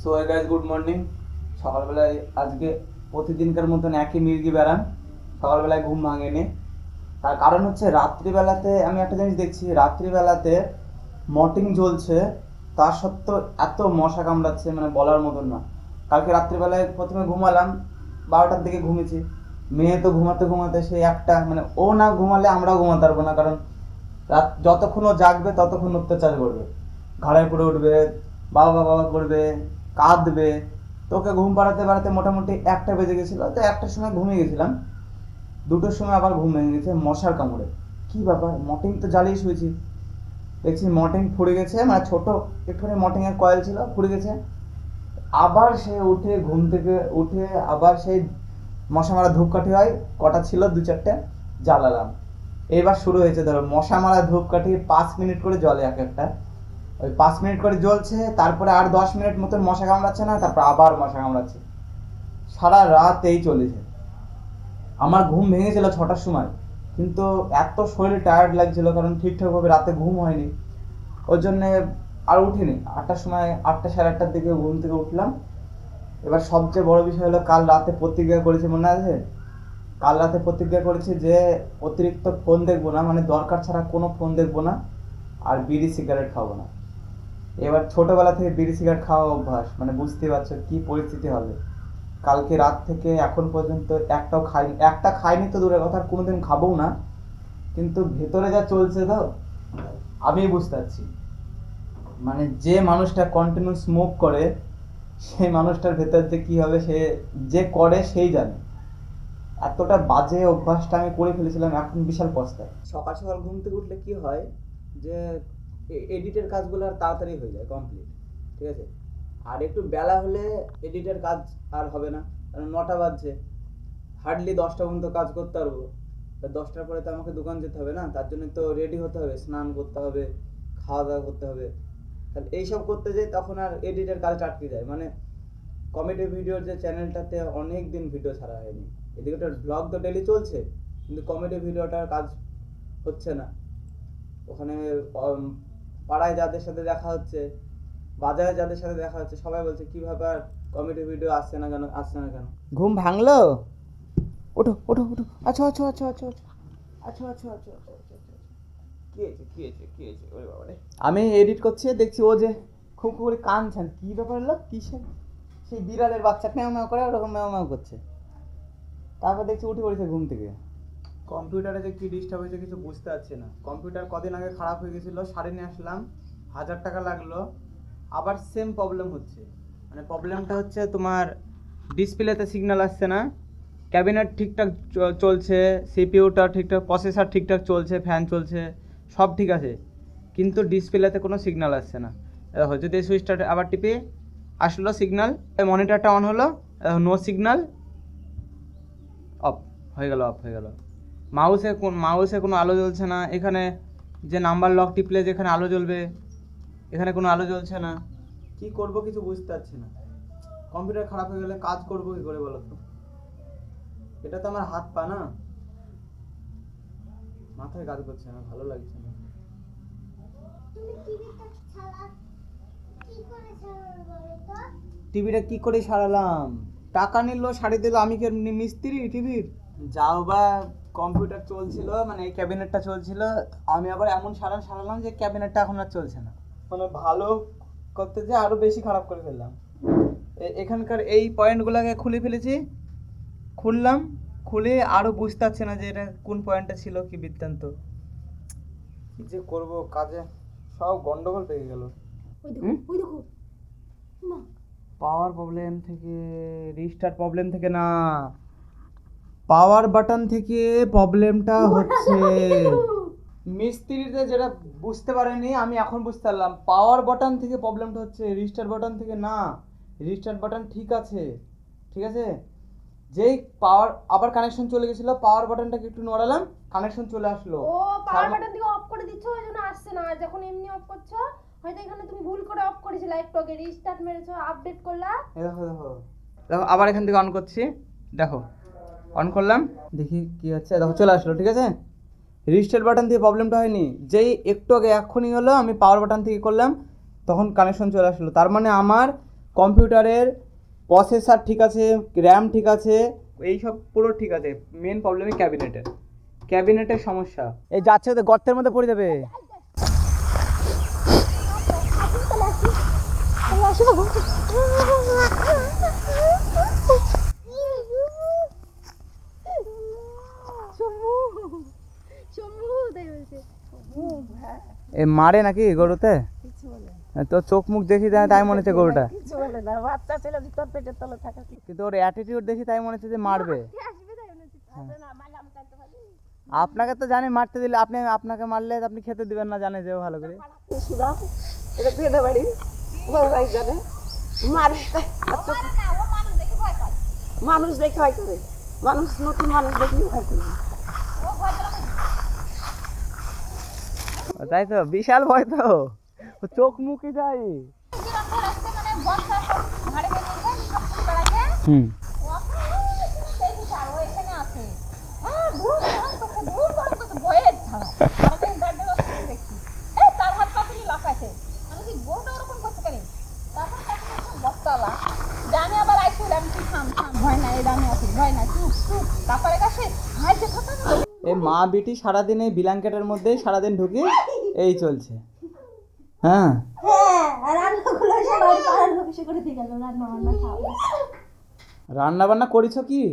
So guys, good morning. সকালবেলায় আজকে প্রতিদিনকার মতন একই মির্গি ব্যারাম। সকালবেলায় ঘুম ভাঙেনি, তার কারণ হচ্ছে রাত্রিবেলাতে আমি একটা জিনিস দেখছি, রাত্রিবেলাতে মর্টিং জ্বলছে, তার সত্ত্বেও এত মশা কামড়াচ্ছে, মানে বলার মতন না। কালকে রাত্রিবেলায় প্রথমে ঘুমালাম, 12টার দিকে ঘুমিয়েছি। মেয়ে তো ঘুমাতে ঘুমাতে সেই একটা, মানে ও না ঘুমালে আমরাও ঘুমাতে পারবো না, কারণ রাত যতক্ষণ ও জাগবে ততক্ষণ অত্যাচার করবে, ঘাড়ের উপরে উঠবে, বাবা বাবা করবে, কাঁদবে। তোকে ঘুম পাড়াতে পাড়াতে মোটামুটি 1টা বেজে গেছিলো, তো 1টার সময় ঘুমিয়ে গেছিলাম। 2টোর সময় আবার ঘুম ভেঙে গেছে মশার কামড়ে। কি ব্যাপার, মর্টিং তো জ্বালিয়ে শুয়েছি, দেখছি মর্টিং ফুড়ে গেছে, মানে ছোট একটুখানি মর্টিংয়ের কয়েল ছিল, ফুড়ে গেছে। আবার সে উঠে ঘুম থেকে উঠে আবার সেই মশা মারা ধূপকাঠি হয়, কটা ছিল 2-4টে, জ্বালালাম। এবার শুরু হয়েছে, ধরো মশা মারা ধূপকাঠি 5 মিনিট করে জ্বলে এক একটা। ওই 5 মিনিট করে জ্বলছে, তারপরে আর 10 মিনিট মতন মশা কামড়াচ্ছে না, তারপর আবার মশা কামড়াচ্ছে। সারা রাত এই চলেছে। আমার ঘুম ভেঙেছিল 6টার সময়, কিন্তু এত শরীরে টায়ার্ড লাগছিল, কারণ ঠিকঠাকভাবে রাতে ঘুম হয়নি, ওর জন্যে আর উঠিনি। 8টার সময়, 8টা সাড়ে 8টার দিকে ঘুম থেকে উঠলাম। এবার সবচেয়ে বড় বিষয় হলো, কাল রাতে প্রতিজ্ঞা করেছি, মনে আছে? কাল রাতে প্রতিজ্ঞা করেছি যে অতিরিক্ত ফোন দেখবো না, মানে দরকার ছাড়া কোনো ফোন দেখবো না, আর বিড়ি সিগারেট খাবো না। এবার ছোটবেলা থেকে বিড়ি সিগারেট খাওয়া অভ্যাস, মানে বুঝতেই পারছো কি পরিস্থিতি হবে। কালকে রাত থেকে এখন পর্যন্ত একটাও খাইনি, একটা খাইনি তো দূরের কথা, আর কোনোদিন খাবও না। কিন্তু ভেতরে যা চলছে তো আমি বুঝতে পারছি, মানে যে মানুষটা কন্টিনিউ স্মোক করে সেই মানুষটার ভেতর যে কি হবে, সে যে করে সেই জানে। এতটা বাজে অভ্যাসটা আমি করে ফেলেছিলাম, এখন বিশাল পস্তায়। সকাল সকাল ঘুম থেকে উঠলে কি হয় যে এডিটের কাজগুলো আর তাড়াতাড়ি হয়ে যায়, কমপ্লিট, ঠিক আছে? আর একটু বেলা হলে এডিটের কাজ আর হবে না, কারণ 9টা বাজছে, হার্ডলি 10টা পর্যন্ত কাজ করতে পারবো। 10টার পরে তো আমাকে দোকান যেতে হবে না, তার জন্য তো রেডি হতে হবে, স্নান করতে হবে, খাওয়া দাওয়া করতে হবে। তাহলে এইসব করতে যাই, তখন আর এডিটের কাজ আটকে যায়। মানে কমেডি ভিডিওর যে চ্যানেলটাতে অনেক দিন ভিডিও ছাড়া হয়নি, এদিকে তো ব্লগ তো ডেলি চলছে, কিন্তু কমেডি ভিডিওটার কাজ হচ্ছে না। ওখানে পাড়ায় যাদের সাথে দেখা হচ্ছে, বাজারে যাদের সাথে দেখা হচ্ছে, সবাই বলছে কি ব্যাপার, কমেডি ভিডিও আসছে না কেন, আসছে না কেন? ঘুম ভাঙলো? ওঠো ওঠো ওঠো, আচ্ছা আচ্ছা আচ্ছা আচ্ছা আচ্ছা আচ্ছা আচ্ছা আচ্ছা আচ্ছা আচ্ছা, কি হয়েছে কি হয়েছে কি হয়েছে? ওরে বাবা রে, আমি এডিট করছি, দেখছি ও যে খুব করে কাঁদছেন, কি ব্যাপার হলো, কিসের? সেই বিড়ালের বাচ্চা ম্যাও ম্যাও করে ওরকম ম্যাও ম্যাও করছে। তারপর দেখছি উঠে পড়েছে ঘুম থেকে। কম্পিউটারে যে কি ডিস্টার্ব হয়েছে কিছু বুঝতে পারছি না। কম্পিউটার কদিন আগে খারাপ হয়ে গেছিলো, সারিয়ে নিয়ে আসলাম, 1000 টাকা লাগলো, আবার সেম প্রবলেম হচ্ছে। মানে প্রবলেমটা হচ্ছে তোমার ডিসপ্লেতে সিগন্যাল আসছে না, ক্যাবিনেট ঠিকঠাক চলছে, সিপিইউটা ঠিকঠাক, প্রসেসর ঠিকঠাক চলছে, ফ্যান চলছে, সব ঠিক আছে, কিন্তু ডিসপ্লেতে কোনো সিগন্যাল আসছে না। দেখো, যদি এই সুইচটা আবার টিপে আসলো সিগন্যাল, মনিটরটা অন হলো, নো সিগন্যাল, অফ হয়ে গেল, অফ হয়ে গেল। মাউসে কোনো আলো জ্বলছে না, এখানে যে নাম্বার লক টিপলে যেখানে আলো জ্বলবে, এখানে কোনো আলো জ্বলছে না। কি করব কিছু বুঝতে পারছি না। কম্পিউটার খারাপ হয়ে গেলে কাজ করবো কি করে বলো তো? এটা তো আমার হাত পা না, মাথায় কাজ করছে না, ভালো লাগছে না। টিভিটা কি করে সারালাম? টাকা নিল, সারিয়ে দিল, আমি কি মিস্ত্রি টিভির? যাও বা, কম্পিউটার চলছিল, মানে এই ক্যাবিনেটটা চলছিল, আমি আবার এমন সারালাম যে ক্যাবিনেটটা এখন আর চলছে না। মানে ভালো করতে যে আরো বেশি খারাপ করে ফেললাম। এখানকার এই পয়েন্টগুলোকে খুলে ফেলেছি, খুললাম, খুলে আরো বুঝতে পারছি না যে এটা কোন পয়েন্টটা ছিল, কি বৃত্তান্ত, কি যে করবো, কাজে সব গন্ডগোল পেয়ে গেল। পাওয়ার প্রবলেম থেকে, রিস্টার্ট প্রবলেম থেকে না, পাওয়ার বাটন থেকে প্রবলেমটা হচ্ছে। মিস্ত্রিতে যেটা বুঝতে পারেনি আমি এখন বুঝতে পারলাম, পাওয়ার বাটন থেকে প্রবলেমটা হচ্ছে, রিস্টার্ট বাটন থেকে না। রিস্টার্ট বাটন ঠিক আছে, ঠিক আছে, যেই পাওয়ার আবার কানেকশন চলে গেছিল, পাওয়ার বাটনটাকে একটু নড়ালাম, কানেকশন চলে আসলো। ও পাওয়ার বাটন থেকে অফ করে দিচ্ছ, ওই জন্য আসছে না। যখন এমনি অফ করছো, হয়তো এখানে তুমি ভুল করে অফ করেছিলে, একটু আগে রিস্টার্ট মেরেছো, আপডেট করলা। দেখো দেখো দেখো, আবার এখান থেকে অন করছি, দেখো অন করলাম, দেখি কি হচ্ছে, দেখো চলে আসলো, ঠিক আছে। রিস্টার্ট বাটন দিয়ে প্রবলেমটা হয়নি, যেই একটু আগে এক্ষুনি হলো আমি পাওয়ার বাটন থেকে করলাম, তখন কানেকশন চলে আসলো। তার মানে আমার কম্পিউটারের প্রসেসর ঠিক আছে, র্যাম ঠিক আছে, এই সব পুরো ঠিক আছে। মেন প্রবলেমই ক্যাবিনেটের সমস্যা। এই যাচ্ছে তো গর্তের মধ্যে পড়ে যাবে। এ মারে নাকি গরুতে? তো চোখ মুখ দেখি তাই মনে হচ্ছে গরুটা, কিন্তু ওর অ্যাটিটিউড দেখি তাই মনে হচ্ছে যে মারবে। আপনাকে তো জানি মারতে দিলে আপনাকে মারলে আপনি খেতে দিবেন না, জানে যে ভালো করে। মানুষ দেখে ভয় করে, মানুষ নতুন মানুষ দেখে ভয় করে। তাই তো, বিশাল ভয় তো, চোখ মুখে যায়। হুম, এই মা বেটি সারাদিন এই ব্ল্যাঙ্কেটের মধ্যেই সারাদিন ঢুকে এই চলছে। হ্যাঁ, রান্না বান্না করেছ কি?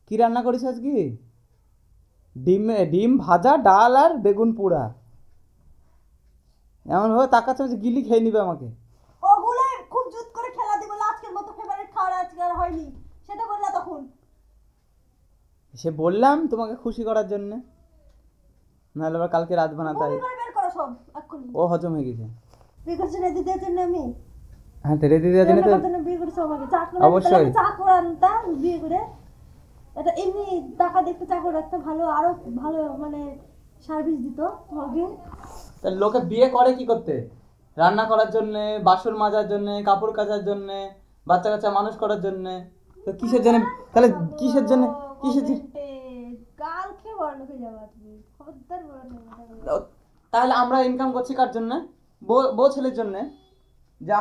কি রান্না করেছ আজকে? ডিম ভাজা, ডাল আর বেগুন পোড়া। এমন ভাবে তাকাচ্ছে যে গিলি খেয়ে নিবে আমাকে। ওগুলো খুব জুত করে খেলা দিব, আজকের মতো ফেভারিট খাবার আজকে আর হয়নি, সেটা বললা তখন। সে বললাম তোমাকে খুশি করার জন্য, নাহলে আবার কালকে রাত বানাতে হয়। বের করো সব এক্ষুনি। ও হজম হয়ে গেছে। বিয়ে করছে রেডি দেওয়ার জন্য আমি। হ্যাঁ, তো রেডি দেওয়ার জন্য তো বিয়ে করছে আমাকে। অবশ্যই চা করে আনতা বিয়ে করে, এটা এমনি টাকা দেখতে চা করে রাখতে, ভালো আরো ভালো মানে সার্ভিস দিত তোমাকে। তাহলে লোকে বিয়ে করে কি করতে? রান্না করার জন্য, বাসন মাজার জন্য, কাপড় কাচার জন্য, বাচ্চা কাচ্চা মানুষ করার জন্য। তো কিসের জন্য তাহলে? কিসের জন্য? গাল খেয়ে বড় লোক হয়ে যাবা তুমি, খবরদার বড় লোক। তাহলে আমরা ইনকাম করছি কার জন্য? বউ ছেলের জন্য, যে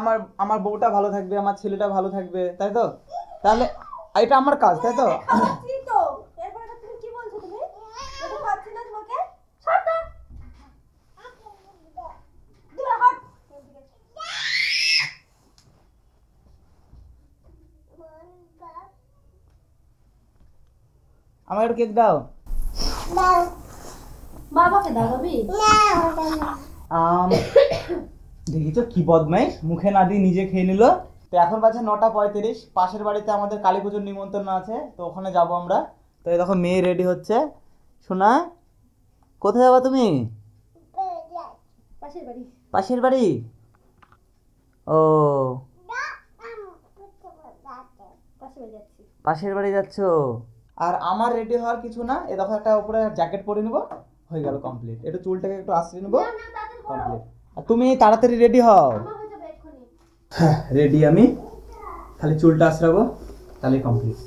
আমার বউটা ভালো থাকবে, আমার ছেলেটা ভালো থাকবে, তাই তো? তাহলে এটা আমার কাজ, তাই তো? এরপরে তুমি কি বলছো? তুমি এটা খাচ্ছি না তোমাকে, ছাড় দাও। আমার একটু কেক দাও। বাবাকে দাও ভাবি। দেখিছো কি বদমাইশ, মুখে না দিয়ে নিজে খেয়ে নিল। তো এখন বাজে 9:35। পাশের বাড়িতে আমাদের কালী পুজোর নিমন্ত্রণ আছে, তো ওখানে যাব আমরা। তো এই দেখো মেয়ে রেডি হচ্ছে। শোনা, কোথায় যাবা তুমি? পাশের বাড়ি। ও, পাশের বাড়ি যাচ্ছ? আর আমার রেডি হওয়ার কিছু না, এ দেখো একটা উপরে জ্যাকেট পরে নিব, হয়ে গেল কমপ্লিট। একটু চুলটাকে একটু আশ্রয় নিব, কমপ্লিট। আর তুমি তাড়াতাড়ি রেডি হও। হ্যাঁ, রেডি আমি, খালি চুলটা আশ্রাবো, তাহলে কমপ্লিট।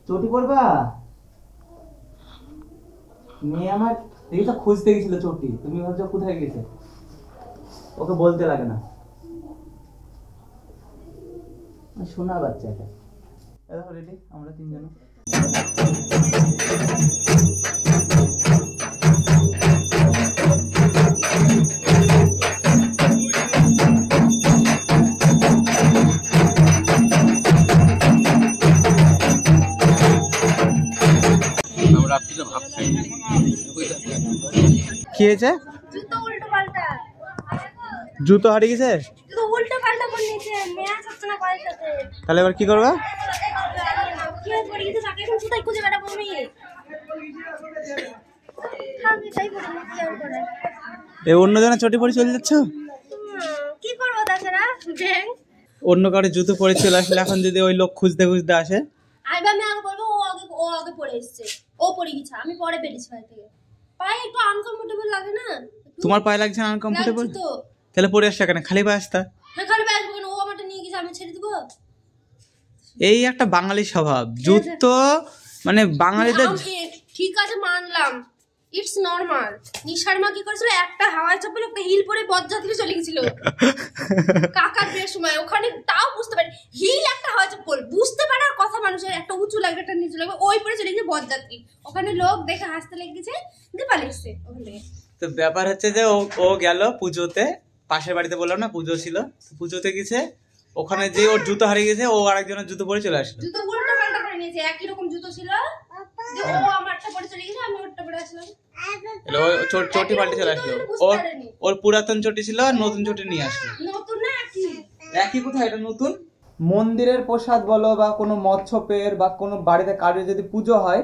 চটি পরবা? মেয়ে আমার দেখি তো খুঁজতে গেছিল চটি, তুমি ভাবছো কোথায় গেছে? ওকে বলতে লাগে না, শোনা বাচ্চা এটা। দেখো রেডি আমরা তিনজন। কি হয়েছে? জুতো উল্টো পাল্টা, জুতো হারিয়ে গেছে? জুতো উল্টো পাল্টা করে নিয়েছে, ম্যাচ হচ্ছে না পায়ের সাথে। তাহলে এবার কি করবা? কি করে গেছে তাকে এখন কোথায় খুঁজে বেড়াবো আমি? আমি তাই বলি না কি আর করে। এই অন্য জনের চটি পরে চলে যাচ্ছ? কি করবো তাছাড়া? ব্যাং অন্য কারো জুতো পরে চলে আসলে এখন যদি ওই লোক খুঁজতে খুঁজতে আসে, আইবা আমি আগে বলবো ও আগে পড়ে এসেছে, ও পড়ে গেছে, আমি পরে বেরিয়েছি বাড়ি থেকে। পায়ে একটু আনকমফোর্টেবল লাগে না? তোমার পায়ে লাগছে না আনকমফোর্টেবল? লাগছে তো। তাহলে পরে আসছে কেন? খালি পায়ে আসতা। হ্যাঁ, খালি পায়ে আসবো কেন? ও আমারটা নিয়ে গেছে, আমি ছেড়ে দেবো? এই একটা বাঙালি স্বভাব, জুতো মানে বাঙালিদের। ঠিক আছে মানলাম, ইটস নর্মাল। নিশার মা কি করেছিল, একটা হাওয়াই চপ্পল একটা হিল পরে বজ্জাত্রী চলে গেছিল কাকার বিয়ের সময়। ওখানে তাও বুঝতে পারি হিল একটা হাওয়াই চপ্পল, বুঝতে পারার কথা মানুষের, একটা উঁচু লাগবে একটা নিচু লাগবে, ওই পরে চলে গেছে বজ্জাত্রী। ওখানে লোক দেখে হাসতে লেগেছে, দিয়ে পালিয়েছে ওখান থেকে। তো ব্যাপার হচ্ছে যে ও গেল পুজোতে, পাশের বাড়িতে বললাম না পুজো ছিল, পুজোতে গেছে, ওখানে যে ওর জুতো হারিয়ে গেছে, ও আরেকজনের জুতো পরে চলে আসলো। জুতো উল্টো পাল্টা করে নিয়েছে, একই রকম জুতো ছিল, দিয়ে ও আমারটা পরে চলে গেছে, আমি ওরটা পরে আসলাম। চটি পাল্টে চলে আসলো। ওর পুরাতন চটি ছিল আর নতুন চটি নিয়ে আসলো। নতুন না একই। একই কোথায়, এটা নতুন। মন্দিরের প্রসাদ বলো বা কোনো মৎস্যপের বা কোনো বাড়িতে কারোর যদি পুজো হয়,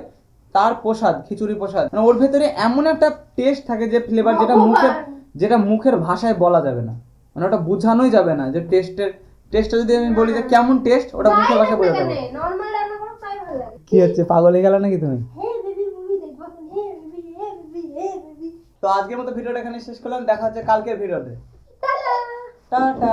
তার প্রসাদ, খিচুড়ি প্রসাদ, মানে ওর ভেতরে এমন একটা টেস্ট থাকে যে ফ্লেভার, যেটা মুখের ভাষায় বলা যাবে না, মানে ওটা বোঝানোই যাবে না। যে টেস্টটা যদি আমি বলি যে কেমন টেস্ট, ওটা মুখের ভাষায় বোঝাতে হবে। নরমাল রান্না করো তাই ভালো লাগে। কি হচ্ছে, পাগল হয়ে গেল নাকি তুমি? হে বেবি মুভি দেখবো এখন, hey baby hey baby hey baby. তো আজকের মতো ভিডিওটা এখানে শেষ করলাম, দেখা হচ্ছে কালকের ভিডিওতে। টাটা। টাটা।